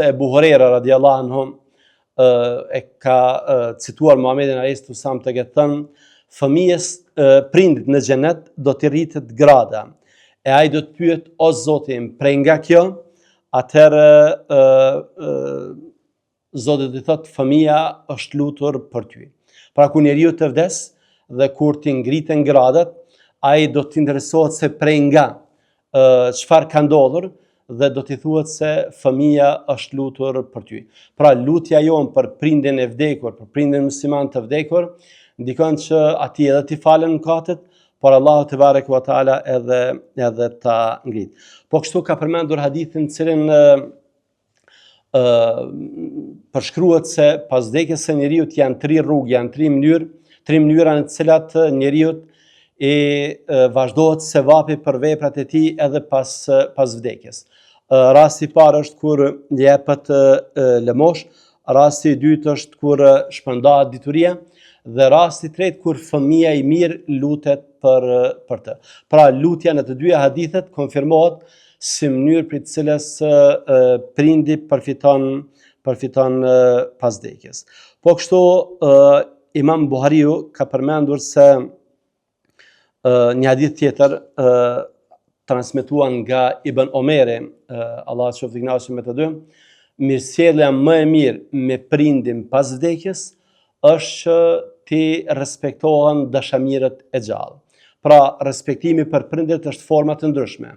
Ebu Hurajra radiallahu anhu e ka cituar Muhamedit alayhis salam të ketë thënë, fëmijës prindit në xhenet do t'i rritet grada, e ai do të pyet, o Zoti im, prej nga kjo? Atëherë Zoti do t'i thotë, fëmia është lutur për ty. Pra kur njeriu të vdes dhe kur t'i ngriten gradat, ai do t'interesohet se prej nga çfarë ka ndodhur, dhe do t'i thuhet se fëmia është lutur për ty. Pra lutja jonë për prindin e vdekur, për prindin musliman të vdekur, ndikon që atij edhe t'i falen mëkatet, por Allahu te bareke ve taala edhe ta ngrit. Po kështu ka përmendur hadithin cilin përshkruhet se pas vdekjes së njeriu janë tri rrugë, janë tri mënyra në të cilat njeriu vazhdohet sevapi për veprat e tij edhe pas vdekjes. Rasti i parë është kur jepet lëmosh, rasti i dytë është kur shpërndahet dituria, dhe rasti i tretë kur fëmia i mirë lutet për të. Pra lutja në të dyja hadithet konfirmohet si mënyrë për të cilës prindi përfiton pas vdekjes. Po kështu Imam Buhariu ka përmendur se një hadith tjetër transmetuan nga Ibn Omeri, Allah qoftë i kënaqur me të dy, mirësjellja më e mirë me prindin pas vdekjes është që ti respektohen dashamirët e gjallë. Pra respektimi për prindërit është forma të ndryshme.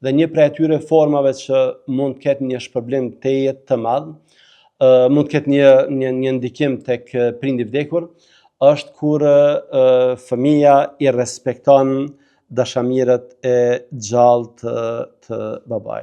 Dhe një prej atyre formave që mund të ketë një shpërblim të jetë të madh, mund të ketë një ndikim tek prindi i vdekur, është kur fëmia i respekton dashamirët e gjallë të babait.